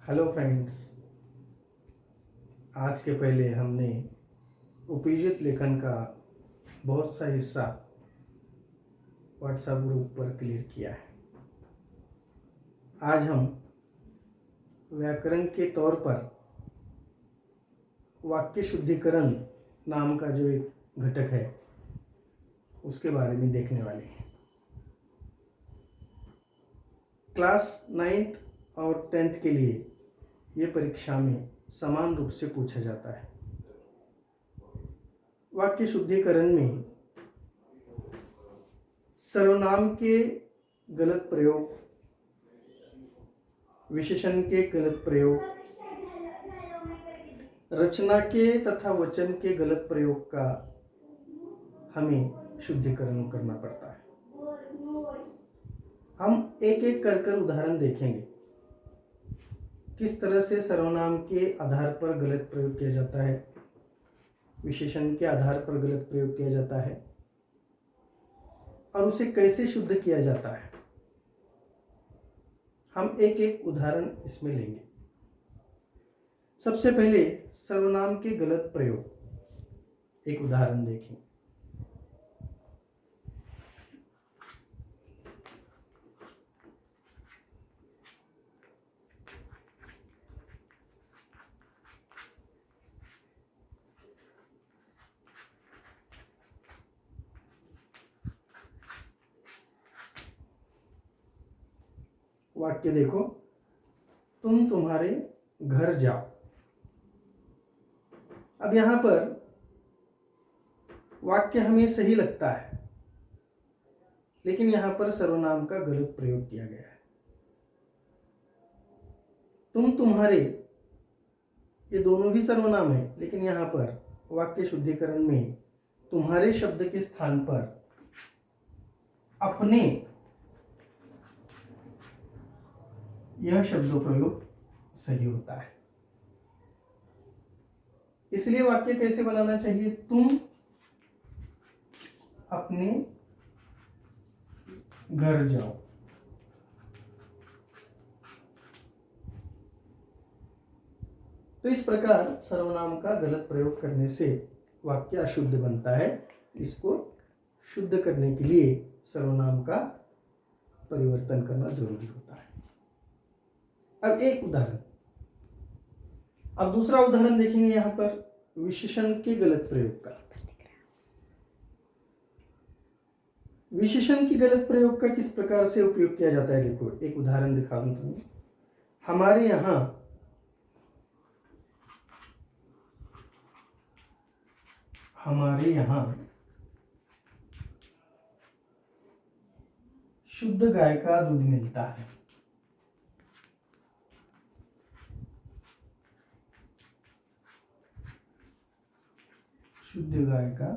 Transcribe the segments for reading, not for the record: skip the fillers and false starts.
Hello friends. आज के पहले हमने उपयोजित लेखन का बहुत सा हिस्सा व्हाट्सएप ग्रुप पर क्लियर किया है। आज हम व्याकरण के तौर पर वाक्य शुद्धिकरण नाम का जो एक घटक है उसके बारे में देखने वाले हैं। क्लास 9th और 10th के लिए ये परीक्षा में समान रूप से पूछा जाता है। वाक्य शुद्धिकरण में सर्वनाम के गलत प्रयोग, विशेषण के गलत प्रयोग, रचना के तथा वचन के गलत प्रयोग का हमें शुद्धिकरण करना पड़ता है। हम एक एक कर उदाहरण देखेंगे किस तरह से सर्वनाम के आधार पर गलत प्रयोग किया जाता है, विशेषण के आधार पर गलत प्रयोग किया जाता है और उसे कैसे शुद्ध किया जाता है। हम एक एक उदाहरण इसमें लेंगे। सबसे पहले सर्वनाम के गलत प्रयोग, एक उदाहरण देखें। वाक्य देखो, तुम तुम्हारे घर जाओ। अब यहां पर वाक्य हमें सही लगता है, लेकिन यहां पर सर्वनाम का गलत प्रयोग किया गया है। तुम तुम्हारे, ये दोनों भी सर्वनाम है, लेकिन यहां पर वाक्य शुद्धिकरण में तुम्हारे शब्द के स्थान पर अपने यह शब्दों प्रयोग सही होता है। इसलिए वाक्य कैसे बनाना चाहिए? तुम अपने घर जाओ। तो इस प्रकार सर्वनाम का गलत प्रयोग करने से वाक्य अशुद्ध बनता है। इसको शुद्ध करने के लिए सर्वनाम का परिवर्तन करना जरूरी होता है। अब एक उदाहरण, अब दूसरा उदाहरण देखेंगे यहां पर विशेषण के गलत प्रयोग का। विशेषण की गलत प्रयोग का किस प्रकार से उपयोग किया जाता है, देखो एक उदाहरण दिखा दूं तुम्हें। हमारे यहां शुद्ध गाय का दूध मिलता है। शुद्ध गाय का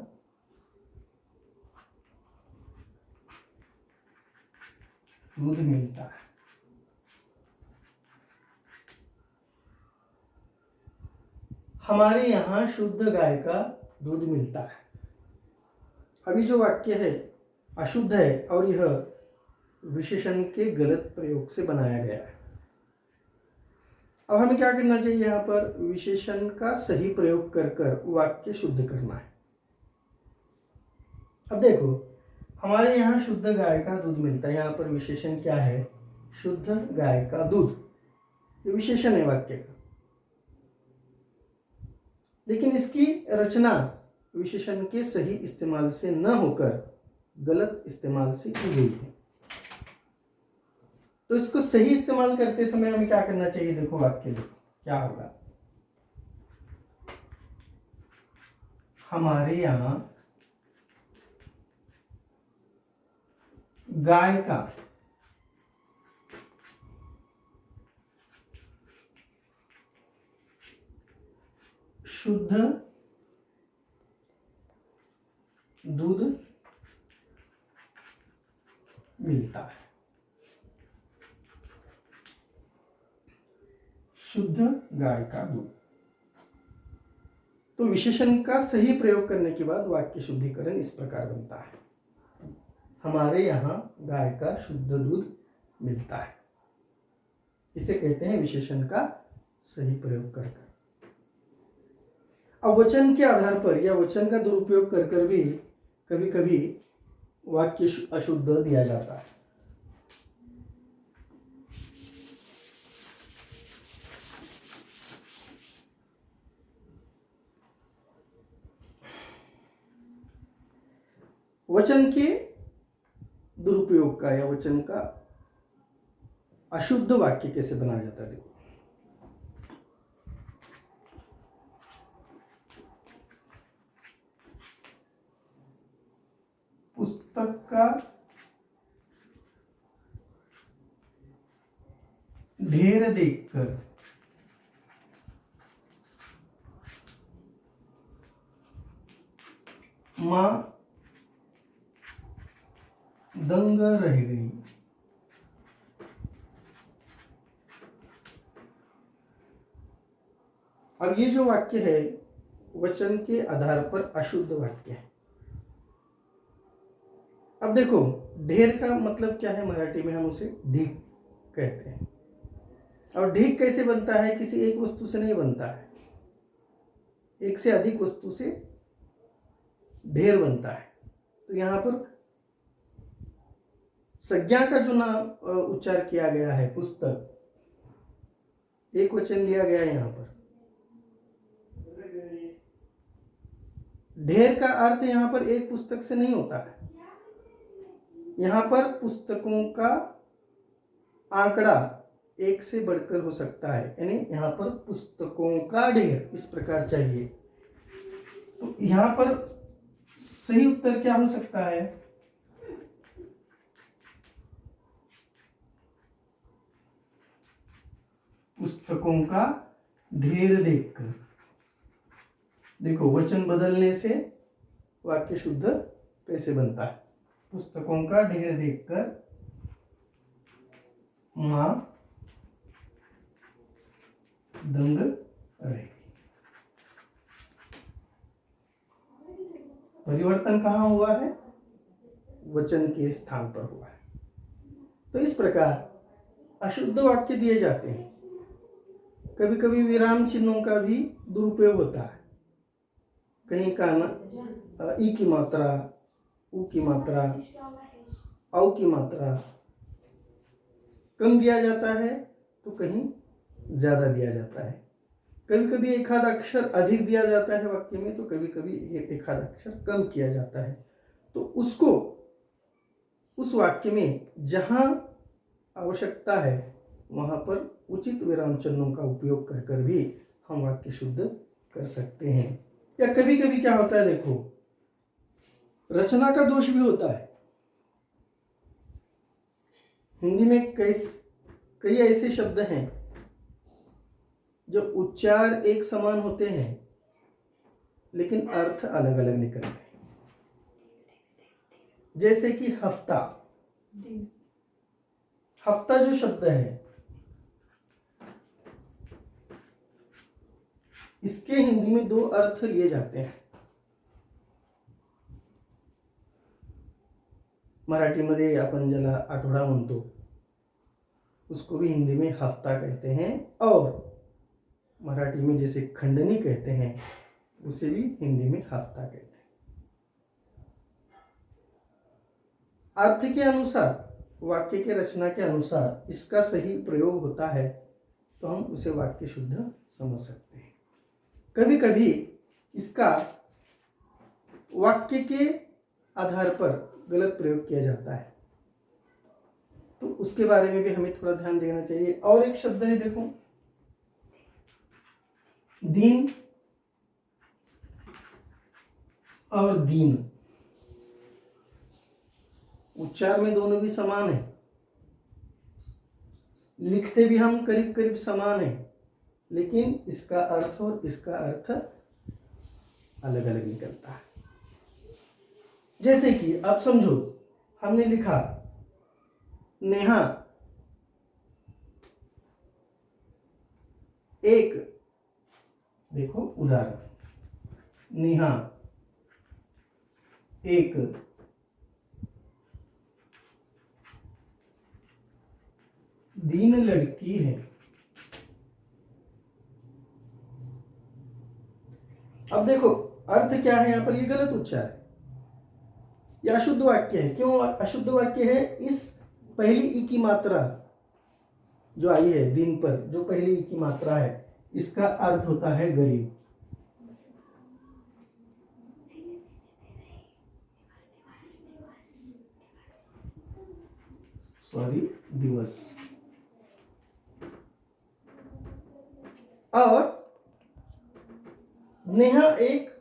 दूध मिलता है। हमारे यहाँ शुद्ध गाय का दूध मिलता है। अभी जो वाक्य है अशुद्ध है और यह विशेषण के गलत प्रयोग से बनाया गया है। अब हमें क्या करना चाहिए? यहाँ पर विशेषण का सही प्रयोग कर वाक्य शुद्ध करना है। अब देखो, हमारे यहाँ शुद्ध गाय का दूध मिलता है। यहाँ पर विशेषण क्या है? शुद्ध गाय का दूध, ये विशेषण है वाक्य का, लेकिन इसकी रचना विशेषण के सही इस्तेमाल से न होकर गलत इस्तेमाल से की गई है। तो इसको सही इस्तेमाल करते समय हमें क्या करना चाहिए? देखो वाक्य देखो क्या होगा। हमारे यहाँ गाय का शुद्ध दूध मिलता है। शुद्ध गाय का दूध। तो विशेषण का सही प्रयोग करने के बाद वाक्य शुद्धिकरण इस प्रकार बनता है। हमारे यहाँ गाय का शुद्ध दूध मिलता है। इसे कहते हैं विशेषण का सही प्रयोग कर कर। अब वचन के आधार पर या वचन का दुरुपयोग कर कर भी कभी कभी वाक्य अशुद्ध दिया जाता है। वचन के दुरुपयोग का या वचन का अशुद्ध वाक्य कैसे बनाया जाता है, देखो। पुस्तक का ढेर देखकर मां दंग रह गई। अब ये जो वाक्य है वचन के आधार पर अशुद्ध वाक्य है। अब देखो, ढेर का मतलब क्या है, मराठी में हम उसे ढीक कहते हैं। और ढीक कैसे बनता है, किसी एक वस्तु से नहीं बनता है, एक से अधिक वस्तु से ढेर बनता है। तो यहाँ पर संज्ञा का जो नाम उच्चार किया गया है पुस्तक, एक वचन लिया गया है यहाँ पर। ढेर का अर्थ यहाँ पर एक पुस्तक से नहीं होता है, यहाँ पर पुस्तकों का आंकड़ा एक से बढ़कर हो सकता है, यानी यहाँ पर पुस्तकों का ढेर इस प्रकार चाहिए। तो यहाँ पर सही उत्तर क्या हो सकता है, पुस्तकों का ढेर देखकर। देखो, वचन बदलने से वाक्य शुद्ध कैसे बनता है। पुस्तकों का ढेर देखकर मां दंग रहेगी। परिवर्तन कहाँ हुआ है, वचन के स्थान पर हुआ है। तो इस प्रकार अशुद्ध वाक्य दिए जाते हैं। कभी कभी विराम चिन्हों का भी दुरुपयोग होता है। कहीं का ना ई की मात्रा, उ की मात्रा, औ की मात्रा कम दिया जाता है तो कहीं ज्यादा दिया जाता है। कभी कभी एक आध अक्षर अधिक दिया जाता है वाक्य में, तो कभी कभी एक आध अक्षर कम किया जाता है। तो उसको उस वाक्य में जहां आवश्यकता है वहां पर उचित विराम चिन्हों का उपयोग कर कर भी हम वाक्य शुद्ध कर सकते हैं। या कभी कभी क्या होता है, देखो, रचना का दोष भी होता है। हिंदी में कई ऐसे शब्द हैं जो उच्चार एक समान होते हैं लेकिन अर्थ अलग अलग निकलते हैं। जैसे कि हफ्ता, हफ्ता जो शब्द है इसके हिंदी में दो अर्थ लिए जाते हैं। मराठीमध्ये आपण ज्याला आठवडा म्हणतो उसको भी हिंदी में हफ्ता कहते हैं, और मराठी में जैसे खंडनी कहते हैं उसे भी हिंदी में हफ्ता कहते हैं। अर्थ के अनुसार, वाक्य के रचना के अनुसार इसका सही प्रयोग होता है तो हम उसे वाक्य शुद्ध समझ सकते हैं। कभी कभी इसका वाक्य के आधार पर गलत प्रयोग किया जाता है, तो उसके बारे में भी हमें थोड़ा ध्यान देना चाहिए। और एक शब्द है, देखो, दीन और दीन, उच्चार में दोनों भी समान है, लिखते भी हम करीब करीब समान है, लेकिन इसका अर्थ और इसका अर्थ अलग अलग निकलता है। जैसे कि आप समझो, हमने लिखा नेहा एक, देखो उदाहरण, नेहा एक दीन लड़की है। अब देखो अर्थ क्या है, यहाँ पर ये गलत उच्चार है, ये अशुद्ध वाक्य है। क्यों अशुद्ध वाक्य है? इस पहली ई की मात्रा जो आई है दिन पर, जो पहली ई की मात्रा है, इसका अर्थ होता है गरीब। सॉरी, दिवस। और नेहा एक,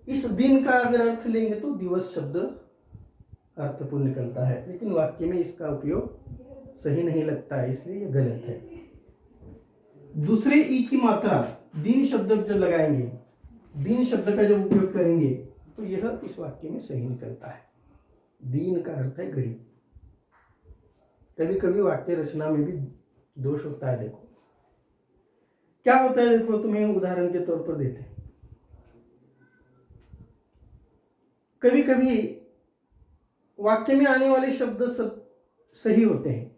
इस दिन का अगर अर्थ लेंगे तो दिवस शब्द अर्थपूर्ण निकलता है, लेकिन वाक्य में इसका उपयोग सही नहीं लगता है, इसलिए यह गलत है। दूसरे ई की मात्रा दिन शब्द जब लगाएंगे, दिन शब्द का जब उपयोग करेंगे तो यह इस वाक्य में सही निकलता है। दीन का अर्थ है गरीब। कभी कभी वाक्य रचना में भी दोष होता है। देखो क्या होता है, देखो तुम्हें उदाहरण के तौर पर देते हैं। कभी कभी वाक्य में आने वाले शब्द सब सही होते हैं,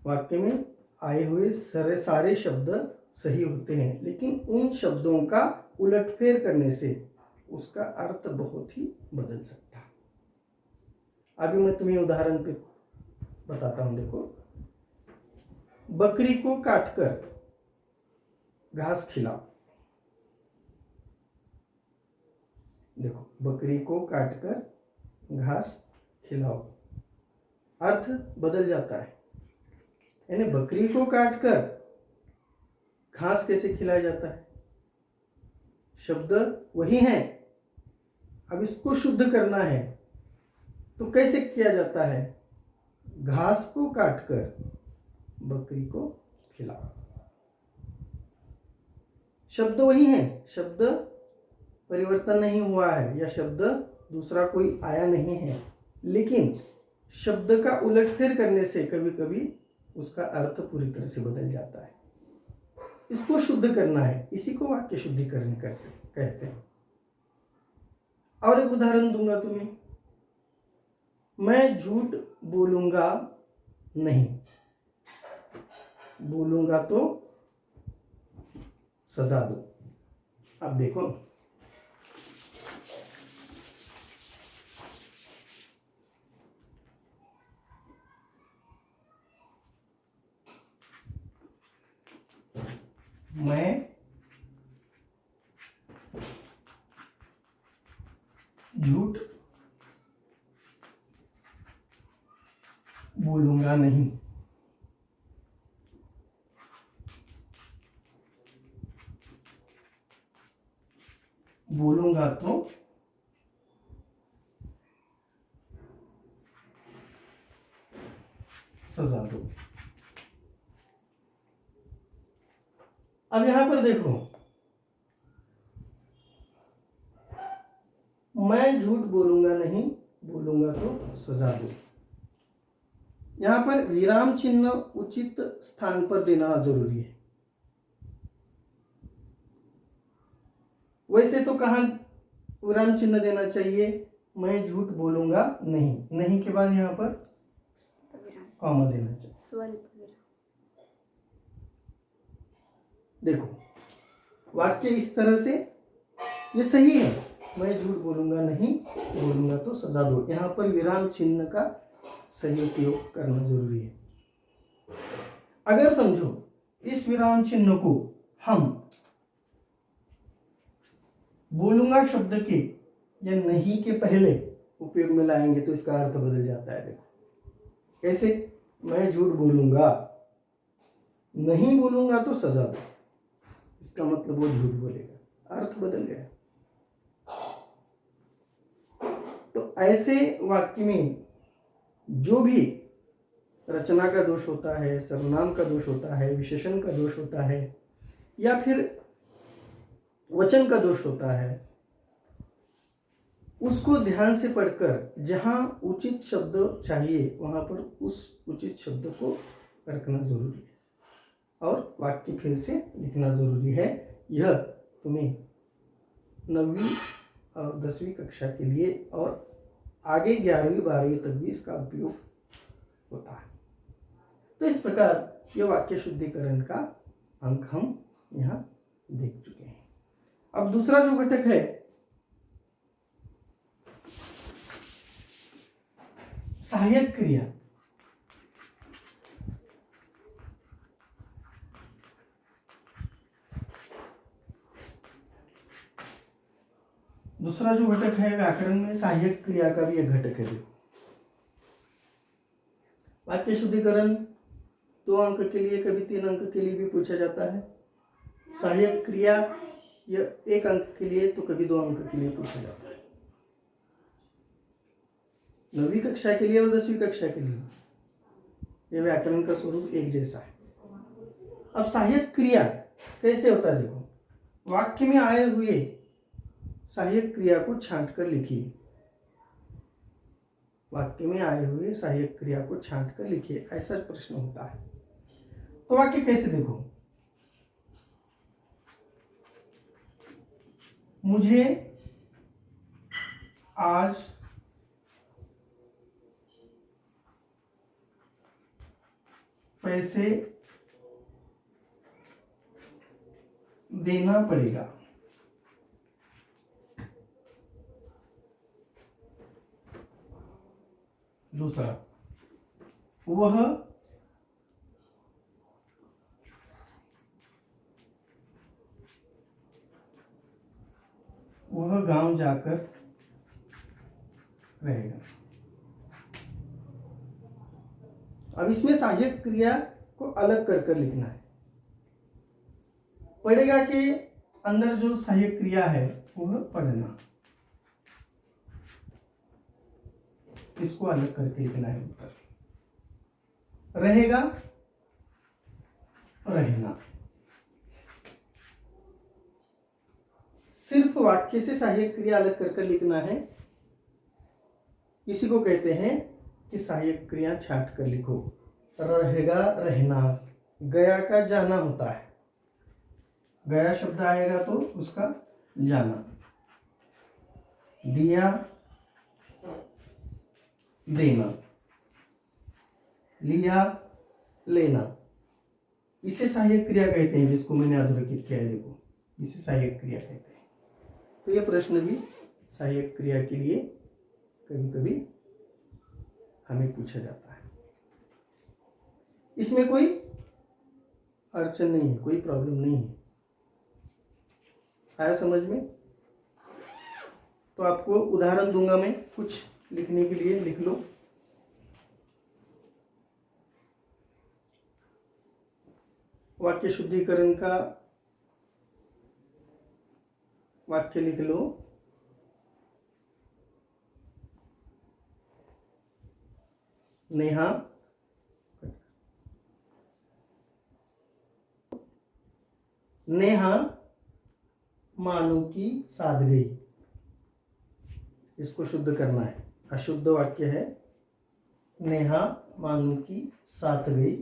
वाक्य में आए हुए सारे शब्द सही होते हैं, लेकिन उन शब्दों का उलटफेर करने से उसका अर्थ बहुत ही बदल सकता है। अभी मैं तुम्हें उदाहरण पे बताता हूं। देखो, बकरी को काटकर घास खिलाओ। देखो, बकरी को काटकर घास खिलाओ, अर्थ बदल जाता है। यानी बकरी को काटकर घास कैसे खिलाया जाता है? शब्द वही है, अब इसको शुद्ध करना है तो कैसे किया जाता है? घास को काटकर बकरी को खिलाओ। शब्द वही है, शब्द परिवर्तन नहीं हुआ है, या शब्द दूसरा कोई आया नहीं है, लेकिन शब्द का उलटफेर करने से कभी कभी उसका अर्थ पूरी तरह से बदल जाता है। इसको शुद्ध करना है, इसी को वाक्य शुद्धिकरण कहते हैं। और एक उदाहरण दूंगा तुम्हें। मैं झूठ बोलूंगा नहीं, बोलूंगा तो सजा दो। अब देखो, मैं झूठ बोलूंगा नहीं, बोलूंगा तो सजा दो। अब यहां पर देखो, मैं झूठ बोलूंगा नहीं, बोलूंगा तो सजा दो। यहां पर विराम चिन्ह उचित स्थान पर देना जरूरी है। वैसे तो कहां विराम चिन्ह देना चाहिए? मैं झूठ बोलूंगा नहीं, नहीं के बाद यहां पर कॉमा देना चाहिए। देखो, वाक्य इस तरह से ये सही है, मैं झूठ बोलूंगा नहीं, बोलूंगा तो सजा दो। यहां पर विराम चिन्ह का सही उपयोग करना जरूरी है। अगर समझो इस विराम चिन्ह को हम बोलूंगा शब्द के या नहीं के पहले उपयोग में लाएंगे तो इसका अर्थ बदल जाता है। देखो कैसे? मैं झूठ बोलूंगा, नहीं बोलूंगा तो सजा दो, इसका मतलब वो झूठ बोलेगा, अर्थ बदल गया। तो ऐसे वाक्य में जो भी रचना का दोष होता है, सर्वनाम का दोष होता है, विशेषण का दोष होता है, या फिर वचन का दोष होता है, उसको ध्यान से पढ़कर जहां उचित शब्द चाहिए वहां पर उस उचित शब्द को रखना जरूरी है और वाक्य फिर से लिखना जरूरी है। यह तुम्हें 9वीं और 10वीं कक्षा के लिए और आगे 11वीं 12वीं तक भी इसका उपयोग होता है। तो इस प्रकार ये वाक्य शुद्धिकरण का अंक हम यहाँ देख चुके हैं। अब दूसरा जो घटक है सहायक क्रिया। दूसरा जो घटक है व्याकरण में सहायक क्रिया का भी एक घटक है। देखो वाक्य शुद्धिकरण 2 अंक के लिए कभी 3 अंक के लिए भी पूछा जाता है। सहायक क्रिया या 1 अंक के लिए तो कभी 2 अंक के लिए पूछा जाता है। 9वीं कक्षा के लिए और 10वीं कक्षा के लिए यह व्याकरण का स्वरूप एक जैसा है। अब सहायक क्रिया कैसे होता है? देखो वाक्य में आए हुए सहायक क्रिया को छांट कर लिखिए। वाक्य में आए हुए सहायक क्रिया को छांट कर लिखिए, ऐसा प्रश्न होता है। तो वाक्य कैसे? देखो मुझे आज पैसे देना पड़ेगा। दूसरा, वह गांव जाकर रहेगा। अब इसमें सहायक क्रिया को अलग कर कर लिखना है। पढ़ेगा के अंदर जो सहायक क्रिया है वह पढ़ना, इसको अलग करके लिखना है उत्तर। रहेगा, रहना। सिर्फ वाक्य से सहायक क्रिया अलग कर कर लिखना है। इसी को कहते हैं कि सहायक क्रिया छांट कर लिखो। रहेगा, रहना। गया का जाना होता है। गया शब्द आएगा तो उसका जाना। दिया, देना। लिया, लेना। इसे सहायक क्रिया कहते हैं, जिसको मैंने अधोरेखित किया है। देखो इसे सहायक क्रिया कहते हैं। तो यह प्रश्न भी सहायक क्रिया के लिए कभी कभी हमें पूछा जाता है। इसमें कोई अड़चन नहीं है, कोई प्रॉब्लम नहीं है। आया समझ में? तो आपको उदाहरण दूंगा मैं कुछ लिखने के लिए, लिख लो। वाक्य शुद्धिकरण का वाक्य लिख लो। नेहा मानू की साध गई। इसको शुद्ध करना है। अशुद्ध वाक्य है। नेहा मानू की साथ गई।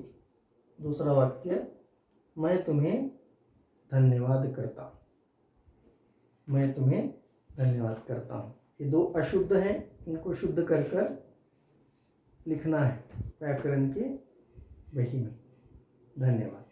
दूसरा वाक्य, मैं तुम्हें धन्यवाद करता। मैं तुम्हें धन्यवाद करता हूँ। ये 2 अशुद्ध हैं, इनको शुद्ध कर कर लिखना है व्याकरण के वही में। धन्यवाद।